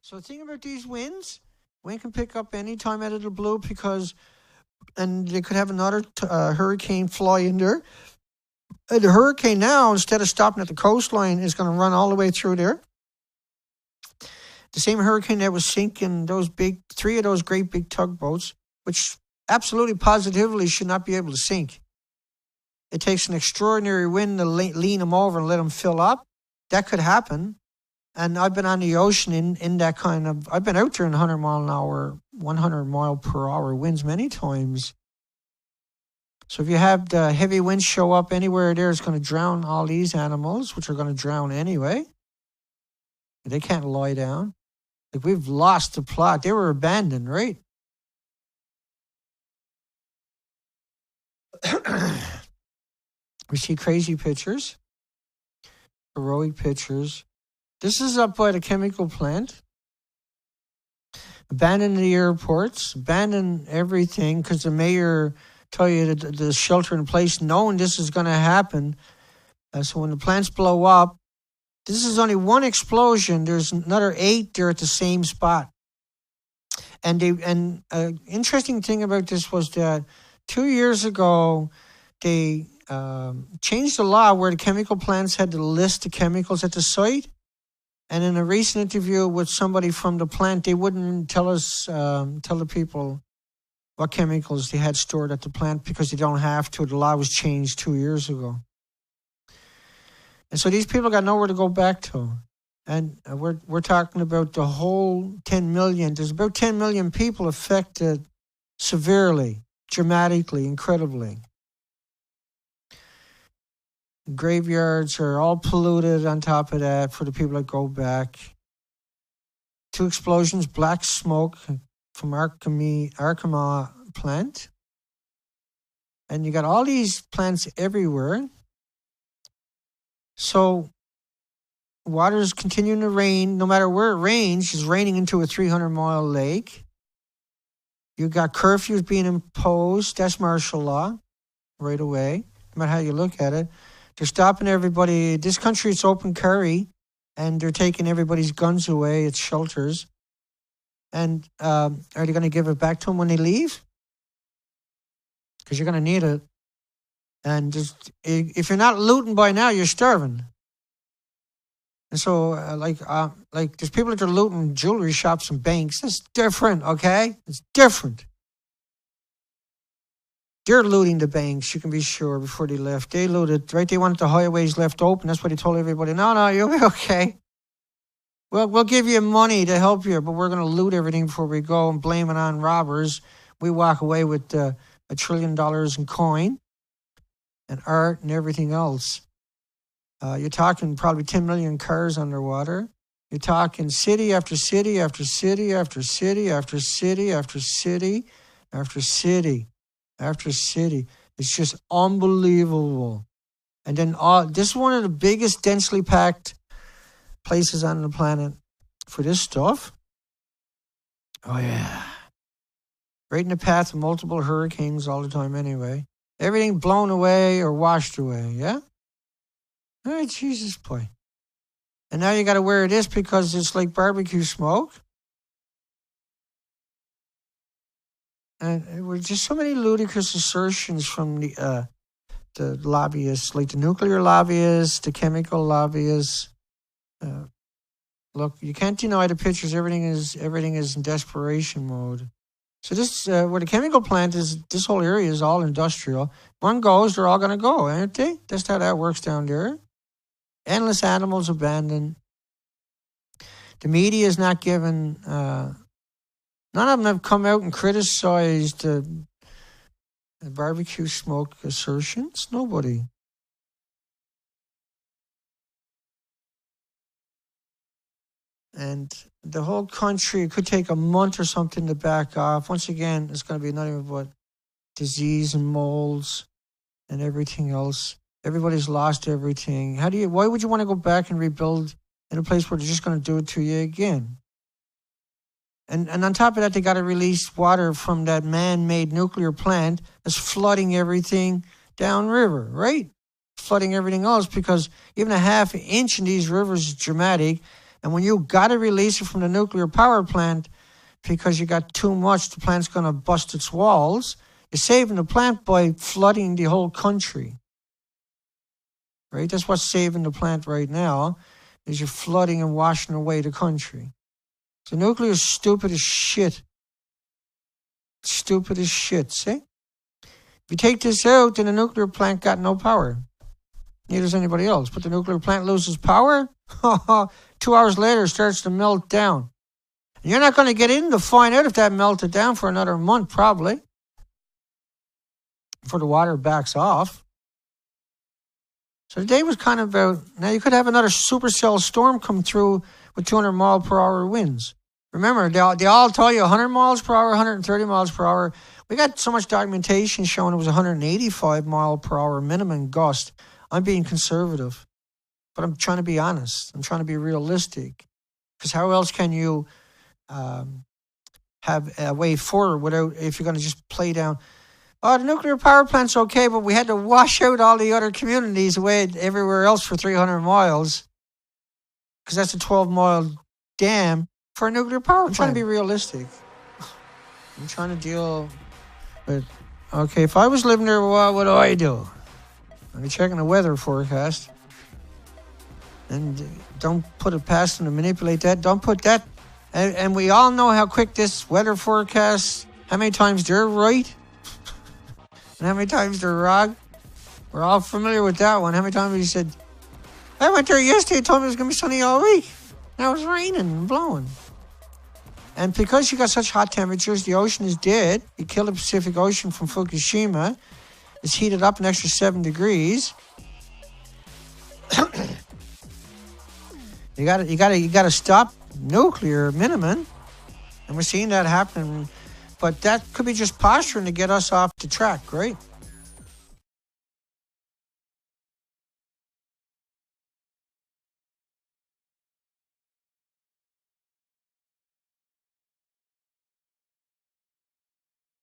So the thing about these winds, wind can pick up any time out of the blue and they could have another hurricane fly in there. And the hurricane now, instead of stopping at the coastline, is going to run all the way through there. The same hurricane that was sinking three of those great big tugboats, which absolutely positively should not be able to sink. It takes an extraordinary wind to lean them over and let them fill up. That could happen. And I've been on the ocean in that kind of, I've been out there in 100 mile an hour, 100 mile per hour winds many times. So if you have the heavy winds show up anywhere there, it's going to drown all these animals, which are going to drown anyway. They can't lie down. Like, we've lost the plot. They were abandoned, right? We see crazy pictures, heroic pictures. This is up by the chemical plant. Abandon the airports, abandon everything, because the mayor tell you the shelter in place, knowing this is going to happen. So when the plants blow up, this is only one explosion. There's another 8 there at the same spot. And interesting thing about this was that 2 years ago, they changed the law where the chemical plants had to list the chemicals at the site. And in a recent interview with somebody from the plant, they wouldn't tell the people what chemicals they had stored at the plant because they don't have to. The law was changed 2 years ago. And so these people got nowhere to go back to. And we're talking about the whole 10 million. There's about 10 million people affected severely, dramatically, incredibly. Graveyards are all polluted on top of that for the people that go back. 2 explosions, black smoke from Arkema plant. And you got all these plants everywhere. So water's continuing to rain. No matter where it rains, it's raining into a 300-mile lake. You got curfews being imposed. That's martial law right away, no matter how you look at it. They're stopping everybody. This country, it's open carry, and they're taking everybody's guns away. It's shelters. And are they going to give it back to them when they leave? Because you're going to need it. And if you're not looting by now, you're starving. And so, like there's people that are looting jewelry shops and banks. That's different, okay? It's different. They're looting the banks, you can be sure, before they left. They looted, right? They wanted the highways left open. That's what they told everybody. No, you'll be okay. Well, we'll give you money to help you, but we're going to loot everything before we go and blame it on robbers. We walk away with $1 trillion in coin and art and everything else. You're talking probably 10 million cars underwater. You're talking city after city after city after city after city after city after city after city. It's just unbelievable. And then this is one of the biggest densely packed places on the planet for this stuff. Oh, yeah. Right in the path of multiple hurricanes all the time anyway. Everything blown away or washed away, yeah? All right, Jesus, boy. And now you got to wear this because it's like barbecue smoke. And there were just so many ludicrous assertions from the lobbyists, like the nuclear lobbyists, the chemical lobbyists. Look, you can't deny the pictures. Everything is in desperation mode. So this, where the chemical plant is, this whole area is all industrial. One goes, they're all going to go, aren't they? That's how that works down there. Endless animals abandoned. The media is not given. None of them have come out and criticized the barbecue smoke assertions. Nobody. And the whole country, it could take a month or something to back off. Once again, it's going to be nothing but disease and molds and everything else. Everybody's lost everything. Why would you want to go back and rebuild in a place where they're just going to do it to you again? And on top of that, they got to release water from that man-made nuclear plant that's flooding everything downriver, right? Flooding everything else, because even a half inch in these rivers is dramatic. And when you got to release it from the nuclear power plant because you got too much, the plant's going to bust its walls. You're saving the plant by flooding the whole country. Right? That's what's saving the plant right now, is you're flooding and washing away the country. So nuclear is stupid as shit. Stupid as shit, see? If you take this out, then the nuclear plant got no power. Neither does anybody else. But the nuclear plant loses power, 2 hours later it starts to melt down. And you're not going to get in to find out if that melted down for another month, probably. Before the water backs off. So the day was kind of about, now you could have another supercell storm come through with 200 mile per hour winds. Remember, they all tell you 100 miles per hour, 130 miles per hour. We got so much documentation showing it was 185 mile per hour minimum gust. I'm being conservative, but I'm trying to be honest. I'm trying to be realistic, because how else can you have a way forward without, if you're going to just play down, oh, the nuclear power plant's okay, but we had to wash out all the other communities away everywhere else for 300 miles, because that's a 12-mile dam for a nuclear power plant. I'm trying to be realistic. I'm trying to deal with, okay, if I was living there, what would I do? I'd be checking the weather forecast. And don't put it past them to manipulate that. Don't put that. And we all know how quick this weather forecast, how many times they're right and how many times they're wrong. We're all familiar with that one. How many times he said, I went there yesterday, told me it was going to be sunny all week. Now it's raining and blowing. And because you got such hot temperatures, the ocean is dead. You killed the Pacific Ocean from Fukushima. It's heated up an extra 7 degrees. You gotta stop nuclear minimum, and we're seeing that happen. But that could be just posturing to get us off the track, right?